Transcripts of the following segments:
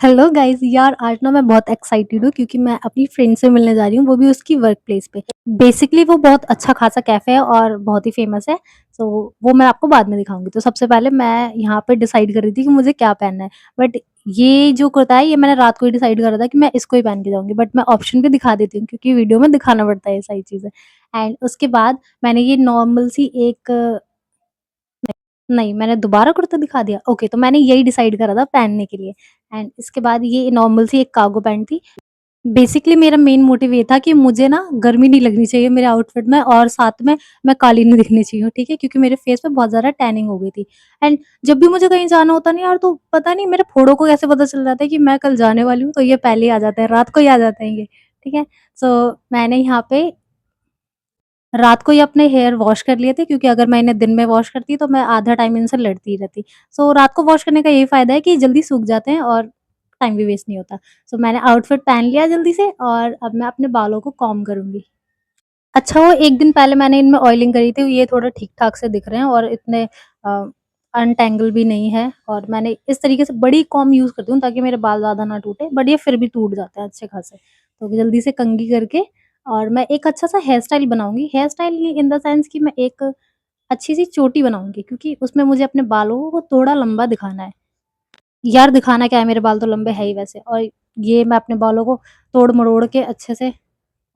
Hello guys यार आज ना मैं बहुत एक्साइटेड हूँ क्योंकि मैं अपनी फ्रेंड से मिलने जा रही हूँ वो भी उसकी वर्क प्लेस पे। बेसिकली वो बहुत अच्छा खासा कैफ़े है और बहुत ही फेमस है। तो वो मैं आपको बाद में दिखाऊँगी। तो सबसे पहले मैं यहाँ पे डिसाइड कर रही थी कि मुझे क्या पहनना है। बट ये जो कुर्ता है ये मैंने रात को ही डिसाइड करा था कि मैं इसको ही पहन के जाऊँगी। बट मैं ऑप्शन भी दिखा देती हूँ क्योंकि वीडियो में दिखाना पड़ता है ये सारी चीज़ें। एंड उसके बाद मैंने ये नॉर्मल सी एक नहीं, मैंने दोबारा कुर्ता दिखा दिया? ओके, तो मैंने यही डिसाइड करा था पहनने के लिए। एंड इसके बाद ये नॉर्मल सी एक कार्गो पैंट थी। बेसिकली मेरा मेन मोटिव ये था कि मुझे ना गर्मी नहीं लगनी चाहिए मेरे आउटफिट में और साथ में मैं काली नहीं दिखनी चाहिए, ठीक है? क्योंकि मेरे फेस पे बहुत ज़्यादा टैनिंग हो गई थी। एंड जब भी मुझे कहीं जाना होता है ना यार, तो पता नहीं मेरे फोड़ों को कैसे पता चल जाता है कि मैं कल जाने वाली हूँ, तो ये पहले ही आ जाते हैं, रात को ही आ जाते हैं ये, ठीक है? सो मैंने यहाँ पे रात को ही अपने हेयर वॉश कर लिए थे क्योंकि अगर मैं इन्हें दिन में वॉश करती तो मैं आधा टाइम इनसे लड़ती ही रहती। सो रात को वॉश करने का यही फ़ायदा है कि जल्दी सूख जाते हैं और टाइम भी वेस्ट नहीं होता। सो मैंने आउटफिट पहन लिया जल्दी से और अब मैं अपने बालों को कॉम्ब करूँगी। अच्छा हुआ 1 दिन पहले मैंने इनमें ऑयलिंग करी थी, ये थोड़े ठीक-ठाक से दिख रहे हैं और इतने अ, अनटेंगल भी नहीं है और मैंने इस तरीके से बड़ी कॉम्ब यूज़ करती हूँ ताकि मेरे बाल ज़्यादा ना टूटे, बट ये फिर भी टूट जाते हैं अच्छे खासे। तो जल्दी से कंघी करके और मैं एक अच्छा-सा हेयर स्टाइल बनाऊँगी। Hair style in the sense कि मैं एक अच्छी-सी चोटी बनाऊँगी क्योंकि उसमें मुझे अपने बालों को थोड़ा लंबा दिखाना है। यार दिखाना क्या है, मेरे बाल तो लंबे है ही वैसे और ये मैं अपने बालों को तोड़-मरोड़ के अच्छे से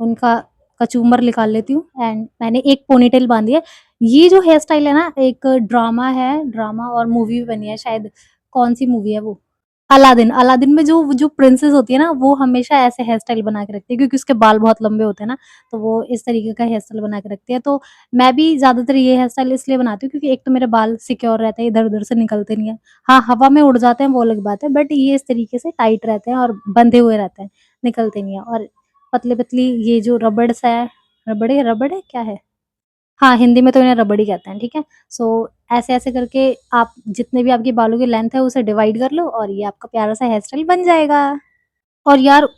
उनका कचूमर निकाल लेती हूँ एंड मैंने एक पोनीटेल बाँधी है। ये जो हेयर स्टाइल है ना, एक ड्रामा है, ड्रामा और मूवी भी बनी है शायद, कौन-सी मूवी है वो? अलादीन। अलादीन में जो जो प्रिंसेस होती है ना, वो हमेशा ऐसे हेयर स्टाइल बना के रखती है क्योंकि उसके बाल बहुत लंबे होते हैं ना, तो वो इस तरीके का हेयर स्टाइल बना के रखती है। तो मैं भी ज़्यादातर ये हेयर स्टाइल इसलिए बनाती हूँ क्योंकि एक तो मेरे बाल सिक्योर रहते हैं, इधर-उधर से निकलते नहीं हैं। हाँ, हवा में उड़ जाते हैं वो अलग बात है, बट ये इस तरीके से टाइट रहते हैं और बंधे हुए रहते हैं, निकलते नहीं हैं और पतली-पतली ये जो रबड़ सा है, रबड़ है क्या है? हाँ, हिंदी में तो इन्हें रबड़ी कहते हैं, ठीक है? सो ऐसे-ऐसे करके आप जितने भी आपके बालों की लेंथ है उसे डिवाइड कर लो और ये आपका प्यारा-सा हेयर स्टाइल बन जाएगा। और यार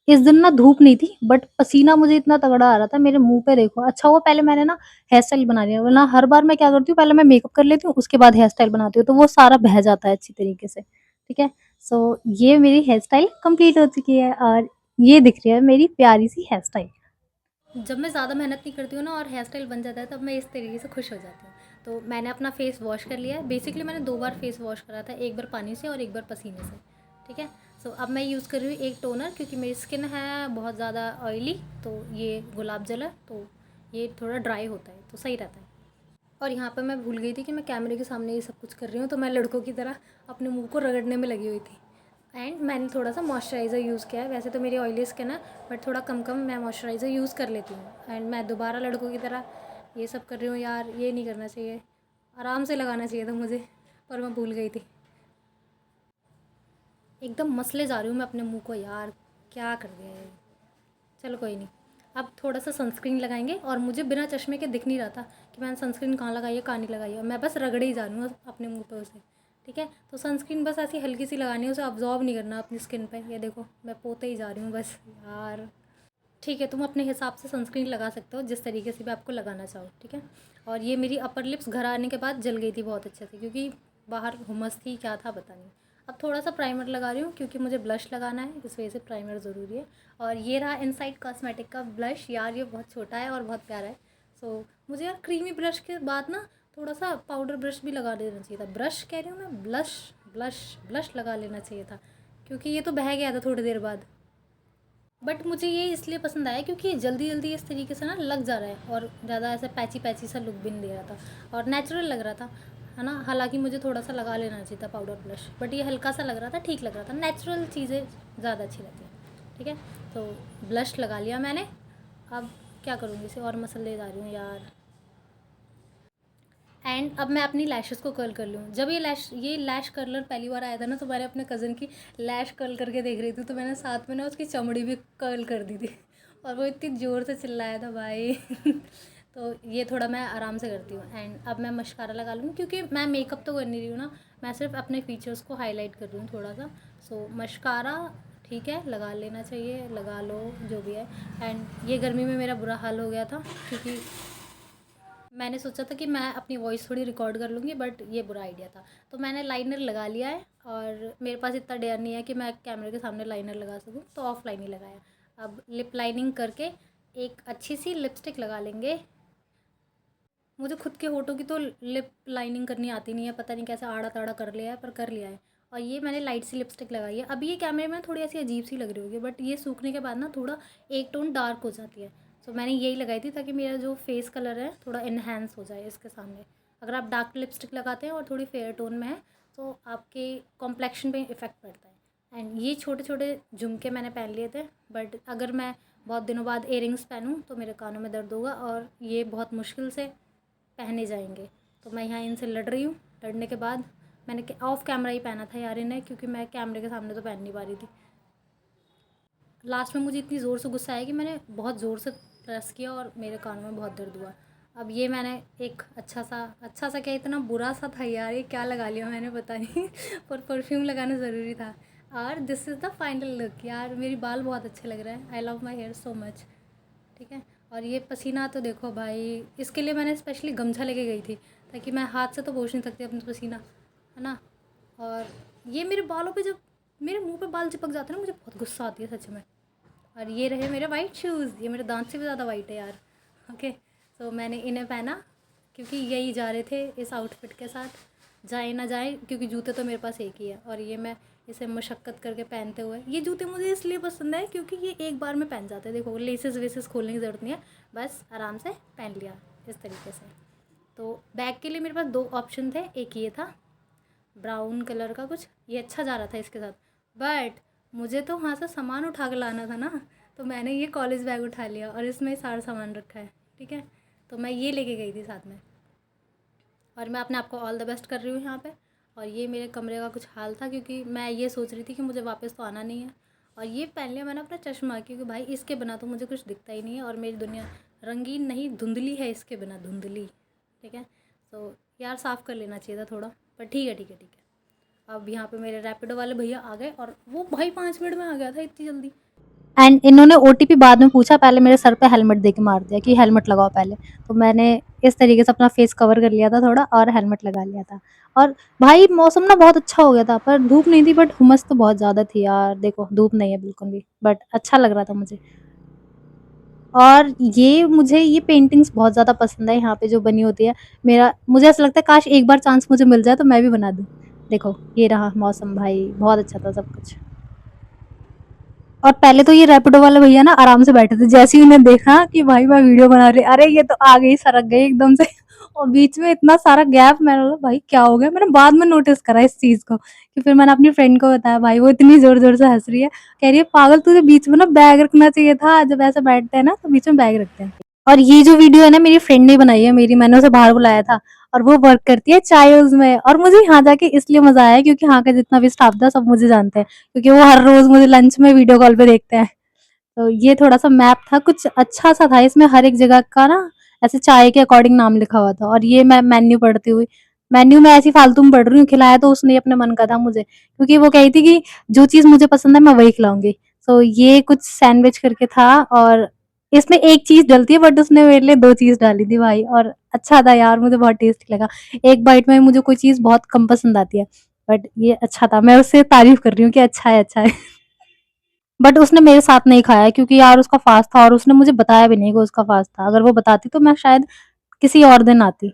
इस दिन ना धूप नहीं थी बट पसीना मुझे इतना तगड़ा आ रहा था, मेरे मुँह पे देखो। अच्छा हुआ पहले मैंने ना हेयर स्टाइल बना लिया, वरना हर बार मैं क्या करती हूँ, पहले मैं मेकअप कर लेती हूँ, उसके बाद हेयर स्टाइल बनाती हूँ, तो वो सारा बह जाता है अच्छी तरीके से, ठीक है? सो ये मेरी हेयर स्टाइल कंप्लीट हो चुकी है और ये दिख रही है मेरी प्यारी-सी हेयर स्टाइल। जब मैं ज़्यादा मेहनत नहीं करती हूँ ना और हेयर स्टाइल बन जाता है तब मैं इस तरीके से खुश हो जाती हूँ। तो मैंने अपना फेस वॉश कर लिया है। बेसिकली मैंने 2 बार फेस वॉश करा था, एक बार पानी से और एक बार पसीने से, ठीक है? सो अब मैं यूज़ कर रही हूँ एक टोनर क्योंकि मेरी स्किन है बहुत ज़्यादा ऑयली, तो ये गुलाब जल है, तो ये थोड़ा ड्राई होता है, तो सही रहता है। और यहाँ पे मैं भूल गई थी कि मैं कैमरे के सामने ये सब कुछ कर रही हूँ, तो मैं लड़कों की तरह अपने मुँह को रगड़ने में लगी हुई थी। एंड मैंने थोड़ा सा मॉइस्चराइज़र यूज़ किया है, वैसे तो मेरी ऑयली स्किन है बट थोड़ा कम कम मैं मॉइस्चराइज़र यूज़ कर लेती हूँ। एंड मैं दोबारा लड़कों की तरह ये सब कर रही हूँ यार, ये नहीं करना चाहिए, आराम से लगाना चाहिए था मुझे, पर मैं भूल गई थी। एकदम मसले जा रही हूँ मैं अपने मुँह को यार, क्या कर दिया ये। चलो कोई नहीं। अब थोड़ा सा सनस्क्रीन लगाएंगे और मुझे बिना चश्मे के दिख नहीं रहा था कि मैंने सनस्क्रीन कहाँ लगाई है कहाँ नहीं लगाई है, मैं बस रगड़े ही जा रही हूँ अपने मुंह पे उसे, ठीक है? तो सनस्क्रीन बस ऐसी हल्की सी लगानी है, उसे अब्जॉर्ब नहीं करना अपनी स्किन पे। ये देखो मैं पोते ही जा रही हूँ बस यार। ठीक है, तुम अपने हिसाब से सनस्क्रीन लगा सकते हो जिस तरीके से भी आपको लगाना चाहो, ठीक है? और ये मेरी अपर लिप्स घर आने के बाद जल गई थी बहुत अच्छे से क्योंकि बाहर हुमस थी, क्या था पता नहीं। अब थोड़ा सा प्राइमर लगा रही हूँ क्योंकि मुझे ब्लश लगाना है, इस वजह से प्राइमर ज़रूरी है। और ये रहा इनसाइड कॉस्मेटिक का ब्लश, यार ये बहुत छोटा है और बहुत प्यारा है। सो मुझे यार क्रीमी ब्रश के बाद ना थोड़ा सा पाउडर ब्रश भी लगा लेना चाहिए था, ब्रश कह रही हूँ मैं, ब्लश ब्लश ब्लश लगा लेना चाहिए था क्योंकि ये तो बह गया था थोड़ी देर बाद। बट मुझे ये इसलिए पसंद आया क्योंकि जल्दी जल्दी इस तरीके से ना लग जा रहा है और ज़्यादा ऐसा पैची पैची सा लुक भी नहीं दे रहा था और नेचुरल लग रहा था, है ना? हालांकि मुझे थोड़ा सा लगा लेना चाहिए था पाउडर ब्लश, बट ये हल्का सा लग रहा था, ठीक लग रहा था। नेचुरल चीज़ें ज़्यादा अच्छी लगती हैं, ठीक है? तो ब्लश लगा लिया मैंने। अब क्या करूँगी, इसे और मसल जा रही हूँ यार। एंड अब मैं अपनी लैशेस को कर्ल कर लूँ। जब ये लैश कर्लर पहली बार आया था ना, तो मैंने अपने कज़न की लैश कर्ल करके देख रही थी, तो मैंने साथ में ना उसकी चमड़ी भी कर्ल कर दी थी और वो इतनी ज़ोर से चिल्लाया था भाई तो ये थोड़ा मैं आराम से करती हूँ। एंड अब मैं मस्कारा लगा लूँ क्योंकि मैं मेकअप तो कर नहीं रही हूँ ना, मैं सिर्फ अपने फीचर्स को हाईलाइट कर रही हूँ थोड़ा सा। सो मस्कारा ठीक है, लगा लेना चाहिए, लगा लो जो भी है। एंड ये गर्मी में मेरा बुरा हाल हो गया था क्योंकि मैंने सोचा था कि मैं अपनी वॉइस थोड़ी रिकॉर्ड कर लूँगी, बट ये बुरा आइडिया था। तो मैंने लाइनर लगा लिया है और मेरे पास इतना डेयर नहीं है कि मैं कैमरे के सामने लाइनर लगा सकूँ, तो ऑफ़लाइन ही लगाया। अब लिप लाइनिंग करके एक अच्छी सी लिपस्टिक लगा लेंगे। मुझे खुद के होठों की तो लिप लाइनिंग करनी आती नहीं है, पता नहीं कैसे आड़ा-ताड़ा कर लिया है, पर कर लिया है। और ये मैंने लाइट सी लिपस्टिक लगाई है। अभी ये कैमरे में थोड़ी ऐसी अजीब-सी लग रही होगी, बट ये सूखने के बाद ना थोड़ा एक टोन डार्क हो जाती है। सो मैंने यही लगाई थी ताकि मेरा जो फेस कलर है थोड़ा एनहांस हो जाए इसके सामने। अगर आप डार्क लिपस्टिक लगाते हैं और थोड़ी फेयर टोन में है, तो आपके कॉम्प्लेक्शन पे इफ़ेक्ट पड़ता है। एंड ये छोटे-छोटे झुमके मैंने पहन लिए थे, बट अगर मैं बहुत दिनों बाद इयररिंग्स पहनूँ तो मेरे कानों में दर्द होगा और ये बहुत मुश्किल से पहने जाएंगे। तो मैं यहाँ इनसे लड़ रही हूँ। लड़ने के बाद मैंने ऑफ कैमरा ही पहना था यार इन्हें, क्योंकि मैं कैमरे के सामने तो पहन नहीं पा रही थी। लास्ट में मुझे इतनी ज़ोर से गुस्सा आया कि मैंने बहुत ज़ोर से प्रेस किया और मेरे कानों में बहुत दर्द हुआ। अब ये मैंने एक अच्छा सा क्या, इतना बुरा सा था यार, ये क्या लगा लिया मैंने पता नहीं पर परफ्यूम लगाना ज़रूरी था। और this is the final look. यार मेरी बाल बहुत अच्छे लग रहे हैं। I love my hair so much. ठीक है। और ये पसीना तो देखो भाई, इसके लिए मैंने स्पेशली गमछा लेके गई थी, ताकि मैं हाथ से तो पोंछ नहीं सकती अपना पसीना, है ना। और ये मेरे बालों पे जब मेरे मुंह पे बाल चिपक जाते हैं ना, मुझे बहुत गुस्सा आती है सच में। और ये रहे मेरे वाइट शूज़, ये मेरे दांत से भी ज़्यादा वाइट है यार। ओके। सो मैंने इन्हें पहना क्योंकि यही जा रहे थे इस आउटफिट के साथ, जाए ना जाए, क्योंकि जूते तो मेरे पास एक ही है। और ये मैं इसे मशक्क़त करके पहनते हुए, ये जूते मुझे इसलिए पसंद है क्योंकि ये एक बार में पहन जाते हैं। देखो लेसेस वेसेस खोलने की ज़रूरत नहीं है, बस आराम से पहन लिया इस तरीके से। तो बैग के लिए मेरे पास दो ऑप्शन थे, एक ये था ब्राउन कलर का कुछ, ये अच्छा जा रहा था इसके साथ, बट मुझे तो वहाँ से सामान उठा के लाना था ना, तो मैंने ये कॉलेज बैग उठा लिया और इसमें सारा सामान रखा है। ठीक है। तो मैं ये लेके गई थी साथ में, और मैं अपने आप को ऑल द बेस्ट कर रही हूँ यहाँ पे। और ये मेरे कमरे का कुछ हाल था, क्योंकि मैं ये सोच रही थी कि मुझे वापस तो आना नहीं है। और ये पहन लिया मैंने अपना चश्मा, क्योंकि भाई इसके बिना तो मुझे कुछ दिखता ही नहीं है, और मेरी दुनिया रंगीन नहीं धुंधली है इसके बिना, धुंधली। ठीक है। तो यार साफ़ कर लेना चाहिए था थोड़ा, पर ठीक है ठीक है ठीक है। अब यहाँ पे मेरे रैपिडो वाले भैया आ गए, और वो भाई 5 मिनट में आ गया था इतनी जल्दी। एंड इन्होंने ओटीपी बाद में पूछा, पहले मेरे सर पे हेलमेट दे के मार दिया कि हेलमेट लगाओ पहले। तो मैंने इस तरीके से अपना फेस कवर कर लिया था थोड़ा और हेलमेट लगा लिया था। और भाई मौसम ना बहुत अच्छा हो गया था, पर धूप नहीं थी, बट हुमस तो बहुत ज़्यादा थी यार। देखो धूप नहीं है बिल्कुल भी, बट अच्छा लग रहा था मुझे। और ये मुझे ये पेंटिंग्स बहुत ज़्यादा पसंद है यहाँ पे जो बनी होती है। मेरा मुझे ऐसा लगता है काश एक बार चांस मुझे मिल जाए तो मैं भी बना दूँ। देखो ये रहा मौसम भाई, बहुत अच्छा था सब कुछ। और पहले तो ये रैपिडो वाले भैया ना आराम से बैठे थे, जैसे ही उन्हें देखा कि भाई मैं वीडियो बना रही, अरे ये तो आ गई, सरक गई एकदम से और बीच में इतना सारा गैप, मैंने बोला भाई क्या हो गया। मैंने बाद में नोटिस करा इस चीज़ को, कि फिर मैंने अपनी फ्रेंड को बताया, भाई वो इतनी ज़ोर-ज़ोर से हँस रही है, कह रही है पागल तुझे बीच में ना बैग रखना चाहिए था, जब ऐसे बैठते हैं ना तो बीच में बैग रखते हैं। और ये जो वीडियो है ना मेरी फ्रेंड ने बनाई है मेरी, मैंने उसे बाहर बुलाया था, और वो वर्क करती है चायोज़ में, और मुझे यहाँ जाके इसलिए मज़ा आया क्योंकि यहाँ का जितना भी स्टाफ था सब मुझे जानते हैं, क्योंकि वो हर रोज़ मुझे लंच में वीडियो कॉल पे देखते हैं। तो ये थोड़ा-सा मैप था, कुछ अच्छा-सा था, इसमें हर एक जगह का ना ऐसे चाय के अकॉर्डिंग नाम लिखा हुआ था। और ये मैं मेन्यू पढ़ती हुई, मेन्यू मैं ऐसी फालतू में पढ़ रही हूँ, खिलाया तो उसने अपने मन का था मुझे, क्योंकि वो कही थी कि जो चीज़ मुझे पसंद है मैं वही खिलाऊँगी। तो ये कुछ सैंडविच करके था, और इसमें एक चीज़ डलती है, बट उसने मेरे लिए 2 चीज़ डाली थी भाई, और अच्छा था यार, मुझे बहुत टेस्टी लगा। एक बाइट में मुझे कोई चीज़ बहुत कम पसंद आती है, बट ये अच्छा था। मैं उससे तारीफ़ कर रही हूँ कि अच्छा है, अच्छा है। बट उसने मेरे साथ नहीं खाया, क्योंकि यार उसका फास्ट था, और उसने मुझे बताया भी नहीं कि उसका फास्ट था। अगर वो बताती तो मैं शायद किसी और दिन आती।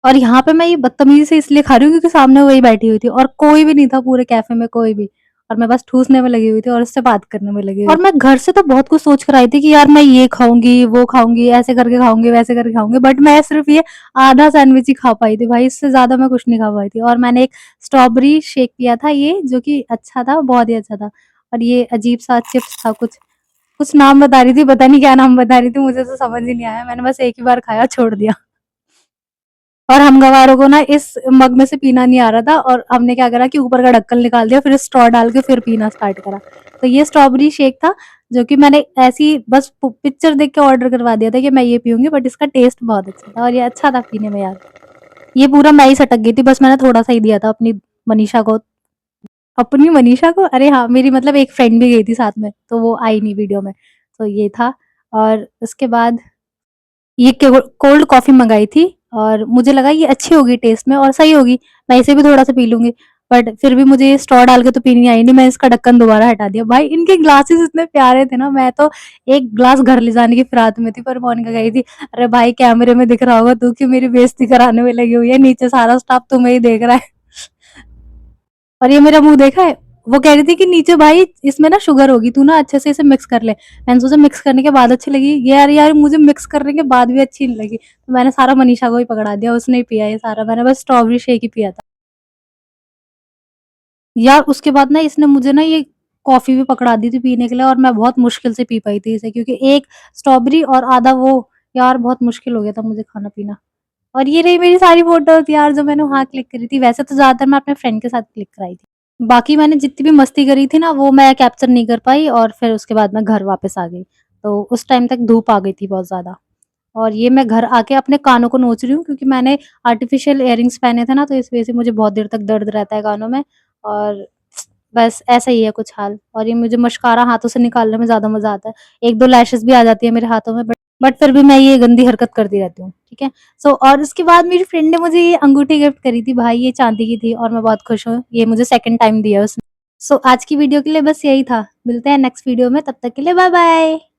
और यहाँ पे मैं ये बदतमीज़ी से इसलिए खा रही हूँ क्योंकि सामने वही बैठी हुई थी, और कोई भी नहीं था पूरे कैफ़े में, कोई भी। और मैं बस ठूसने में लगी हुई थी और उससे बात करने में लगी हुई थी। और मैं घर से तो बहुत कुछ सोच कर आई थी कि यार मैं ये खाऊँगी, वो खाऊँगी, ऐसे करके खाऊँगी, वैसे करके खाऊँगी, बट मैं सिर्फ़ ये आधा सैंडविच ही खा पाई थी भाई, इससे ज़्यादा मैं कुछ नहीं खा पाई थी। और मैंने एक स्ट्रॉबेरी शेक पिया था ये, जो कि अच्छा था, बहुत ही अच्छा था। और ये अजीब-सा चिप्स था कुछ, कुछ नाम बता रही थी, पता नहीं क्या नाम बता रही थी, मुझे तो समझ ही नहीं आया। मैंने बस एक ही बार खाया, छोड़ दिया। और हम गँवारों को ना इस मग में से पीना नहीं आ रहा था, और हमने क्या करा कि ऊपर का ढक्कन निकाल दिया, फिर स्ट्रॉ डाल के फिर पीना स्टार्ट करा। तो ये स्ट्रॉबेरी शेक था, जो कि मैंने ऐसे ही बस पिक्चर देख के ऑर्डर करवा दिया था कि मैं ये पीऊँगी, बट इसका टेस्ट बहुत अच्छा था और ये अच्छा था पीने में यार। ये पूरा मैं ही सटक गई थी, बस मैंने थोड़ा-सा ही दिया था अपनी मनीषा को। अपनी मनीषा को? अरे हाँ, मेरी मतलब एक फ्रेंड भी गई थी साथ में, तो वो आई नहीं वीडियो में। तो ये था। और उसके बाद ये कोल्ड कॉफ़ी मँगाई थी, और मुझे लगा ये अच्छी होगी टेस्ट में और सही होगी, मैं इसे भी थोड़ा-सा पी लूँगी। बट फिर भी मुझे ये स्ट्रॉ डाल के तो पीनी आई नहीं, मैं इसका ढक्कन दोबारा हटा दिया। भाई इनके ग्लासेस इतने प्यारे थे ना, मैं तो एक ग्लास घर ले जाने की फिराक में थी, पर मोनिका कह रही थी, "अरे भाई कैमरे में दिख रहा होगा, तू क्यों मेरी बेइज़्ज़ती कराने में लगी हुई है? नीचे सारा स्टाफ तुम्हें ही देख रहा है।" और ये मेरा मुँह देखा है? वो कह रही थी कि नीचे भाई इसमें ना शुगर होगी, तू ना अच्छे से इसे मिक्स कर ले। मैंने सोचा मिक्स करने के बाद अच्छी लगी, ये यार यार मुझे मिक्स करने के बाद भी अच्छी नहीं लगी। तो मैंने सारा मनीषा को ही पकड़ा दिया, उसने ही पिया ये सारा, मैंने बस स्ट्रॉबेरी शेक ही पिया था। यार उसके बाद ना इसने मुझे ना ये कॉफ़ी भी पकड़ा दी थी पीने के लिए और मैं बहुत मुश्किल से पी पाई थी इसे क्योंकि एक स्ट्रॉबेरी और आधा वो, यार बहुत मुश्किल हो गया था मुझे खाना-पीना। और ये रही मेरी सारी फ़ोटोज़ यार जो मैंने वहाँ क्लिक करी थी, वैसे तो ज़्यादातर मैं अपने फ्रेंड के साथ क्लिक कराई थी। बाकी मैंने जितनी भी मस्ती करी थी ना वो मैं कैप्चर नहीं कर पाई और फिर उसके बाद मैं घर वापस आ गई। तो उस टाइम तक धूप आ गई थी बहुत ज़्यादा। और ये मैं घर आके अपने कानों को नोच रही हूँ क्योंकि मैंने आर्टिफ़िशियल इयररिंग्स पहने थे ना तो इस वज़ह से मुझे बहुत देर तक दर्द रहता है कानों में और बस ऐसा ही है कुछ हाल। और ये मुझे मस्कारा हाथों से निकालने में ज़्यादा मज़ा आता है। 1-2 लैशेज़ भी आ जाती है मेरे हाथों में बट फिर भी मैं ये गंदी हरकत करती रहती हूँ, ठीक है? सो और उसके बाद मेरी फ्रेंड ने मुझे ये अंगूठी गिफ्ट करी थी भाई, ये चाँदी की थी और मैं बहुत खुश हूँ। ये मुझे सेकंड टाइम दिया उसने। सो आज की वीडियो के लिए बस यही था। मिलते हैं नेक्स्ट वीडियो में, तब तक के लिए बाय बाय।